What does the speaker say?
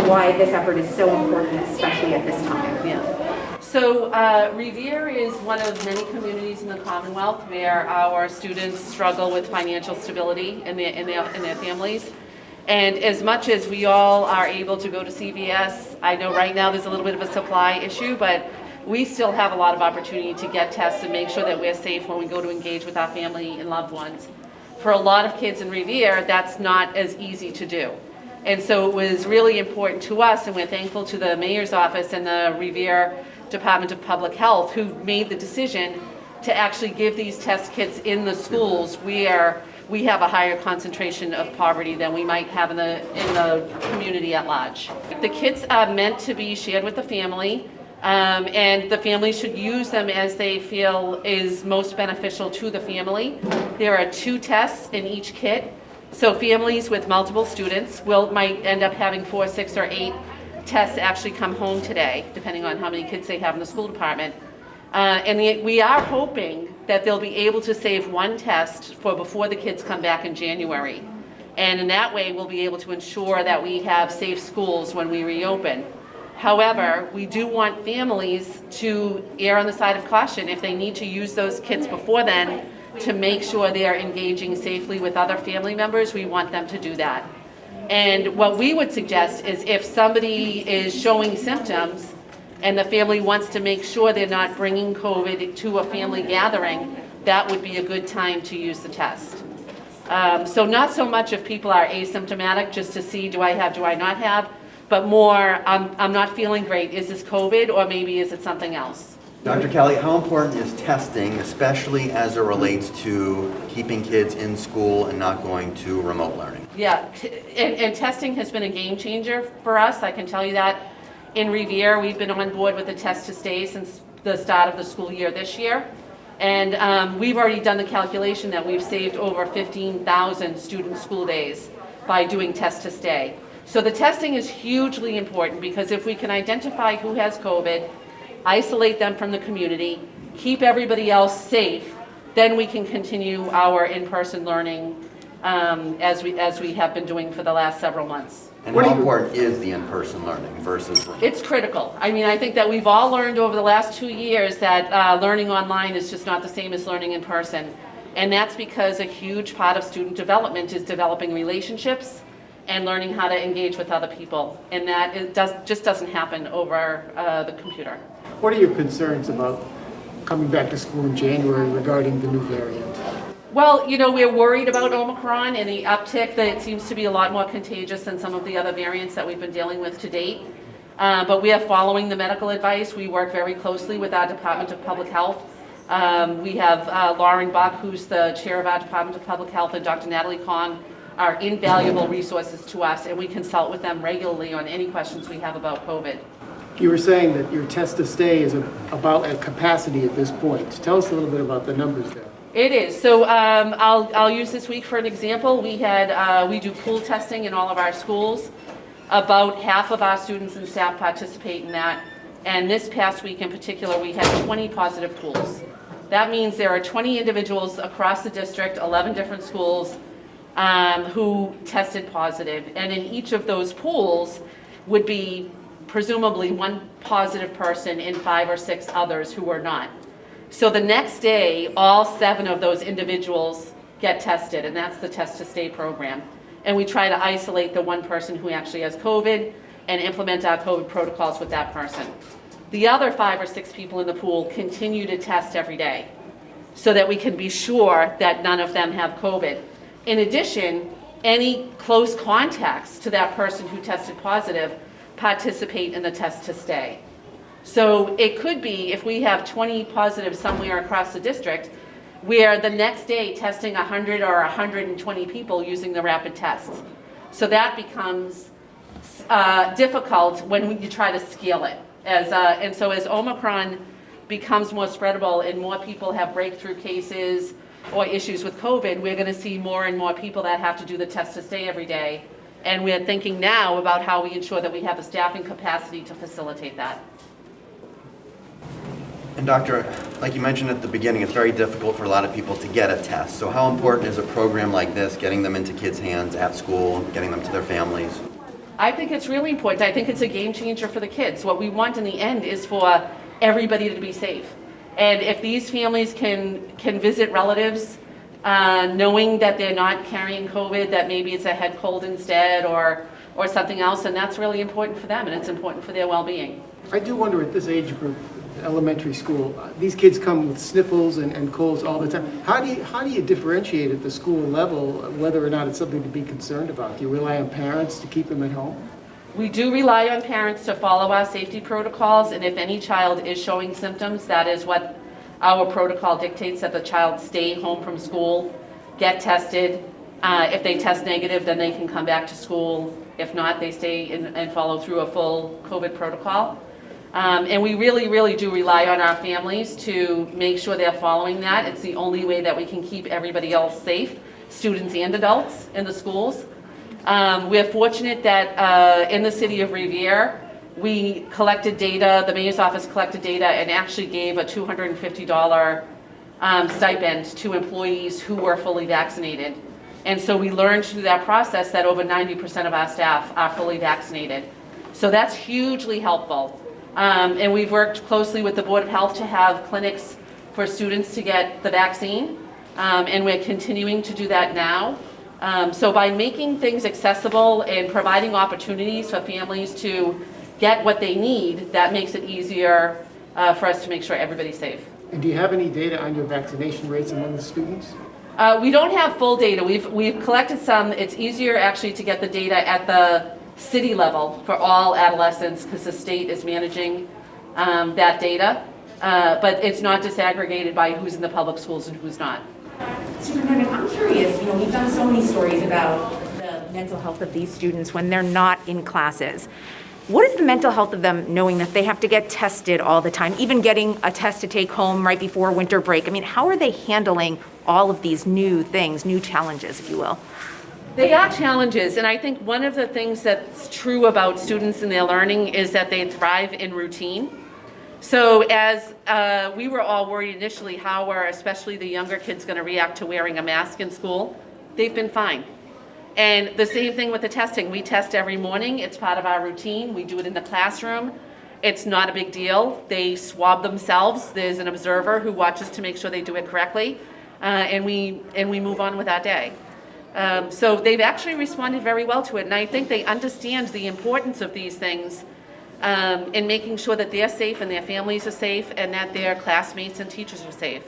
why this effort is so important, especially at this time. Yeah. So Revere is one of many communities in the Commonwealth where our students struggle with financial stability in their families. And as much as we all are able to go to CVS, I know right now there's a little bit of a supply issue, but we still have a lot of opportunity to get tests and make sure that we're safe when we go to engage with our family and loved ones. For a lot of kids in Revere, that's not as easy to do. And so it was really important to us, and we're thankful to the Mayor's office and the Revere Department of Public Health who made the decision to actually give these test kits in the schools where we have a higher concentration of poverty than we might have in the community at large. The kits are meant to be shared with the family, and the family should use them as they feel is most beneficial to the family. There are 2 tests in each kit, so families with multiple students might end up having 4, 6, or 8 tests actually come home today, depending on how many kids they have in the school department. We are hoping that they'll be able to save 1 test for before the kids come back in January. And in that way, we'll be able to ensure that we have safe schools when we reopen. However, we do want families to err on the side of caution. If they need to use those kits before then to make sure they are engaging safely with other family members, we want them to do that. And what we would suggest is if somebody is showing symptoms and the family wants to make sure they're not bringing COVID to a family gathering, that would be a good time to use the test. So not so much if people are asymptomatic, just to see do I have, do I not have, but more I'm not feeling great, is this COVID or maybe is it something else? Dr. Kelly, how important is testing, especially as it relates to keeping kids in school and not going to remote learning? Yeah, and testing has been a game changer for us, I can tell you that. In Revere, we've been on board with the test to stay since the start of the school year this year. And we've already done the calculation that we've saved over 15,000 student school days by doing test to stay. So the testing is hugely important because if we can identify who has COVID, isolate them from the community, keep everybody else safe, then we can continue our in-person learning as we have been doing for the last several months. And how important is the in-person learning versus remote? It's critical. I mean, I think that we've all learned over the last 2 years that learning online is just not the same as learning in person. And that's because a huge part of student development is developing relationships and learning how to engage with other people. And that just doesn't happen over the computer. What are your concerns about coming back to school in January regarding the new variant? Well, you know, we're worried about Omicron and the uptick that it seems to be a lot more contagious than some of the other variants that we've been dealing with to date. But we are following the medical advice. We work very closely with our Department of Public Health. We have Lauren Buck, who's the chair of our Department of Public Health, and Dr. Natalie Kong are invaluable resources to us, and we consult with them regularly on any questions we have about COVID. You were saying that your test to stay is about at capacity at this point. Tell us a little bit about the numbers there. It is. So I'll use this week for an example. We do pool testing in all of our schools. About half of our students and staff participate in that. And this past week in particular, we had 20 positive pools. That means there are 20 individuals across the district, 11 different schools, who tested positive. And in each of those pools would be presumably 1 positive person and 5 or 6 others who were not. So the next day, all 7 of those individuals get tested, and that's the test to stay program. And we try to isolate the 1 person who actually has COVID and implement our COVID protocols with that person. The other 5 or 6 people in the pool continue to test every day so that we can be sure that none of them have COVID. In addition, any close contacts to that person who tested positive participate in the test to stay. So it could be if we have 20 positives somewhere across the district, where the next day testing 100 or 120 people using the rapid tests. So that becomes difficult when you try to scale it. And so as Omicron becomes more spreadable and more people have breakthrough cases or issues with COVID, we're going to see more and more people that have to do the test to stay every day. And we're thinking now about how we ensure that we have the staffing capacity to facilitate that. And doctor, like you mentioned at the beginning, it's very difficult for a lot of people to get a test. So how important is a program like this, getting them into kids' hands at school, getting them to their families? I think it's really important. I think it's a game changer for the kids. What we want in the end is for everybody to be safe. And if these families can visit relatives, knowing that they're not carrying COVID, that maybe it's a head cold instead or something else, and that's really important for them, and it's important for their well-being. I do wonder at this age group, elementary school, these kids come with sniffles and colds all the time. How do you differentiate at the school level whether or not it's something to be concerned about? Do you rely on parents to keep them at home? We do rely on parents to follow our safety protocols, and if any child is showing symptoms, that is what our protocol dictates, that the child stay home from school, get tested. If they test negative, then they can come back to school. If not, they stay and follow through a full COVID protocol. And we really do rely on our families to make sure they're following that. It's the only way that we can keep everybody else safe, students and adults in the schools. We're fortunate that in the city of Revere, we collected data, the mayor's office collected data and actually gave a $250 stipend to employees who were fully vaccinated. And so we learned through that process that over 90% of our staff are fully vaccinated. So that's hugely helpful. And we've worked closely with the Board of Health to have clinics for students to get the vaccine. And we're continuing to do that now. So by making things accessible and providing opportunities for families to get what they need, that makes it easier for us to make sure everybody's safe. And do you have any data on your vaccination rates among the students? We don't have full data. We've collected some. It's easier actually to get the data at the city level for all adolescents because the state is managing that data. But it's not disaggregated by who's in the public schools and who's not. Superintendent, I'm curious, we've done so many stories about the mental health of these students when they're not in classes. What is the mental health of them knowing that they have to get tested all the time, even getting a test to take home right before winter break? I mean, how are they handling all of these new things, new challenges, if you will? They are challenges, and I think one of the things that's true about students and their learning is that they thrive in routine. So as we were all worried initially, how are especially the younger kids going to react to wearing a mask in school? They've been fine. And the same thing with the testing. We test every morning. It's part of our routine. We do it in the classroom. It's not a big deal. They swab themselves. There's an observer who watches to make sure they do it correctly. And we move on with our day. So they've actually responded very well to it. And I think they understand the importance of these things in making sure that they're safe and their families are safe and that their classmates and teachers are safe.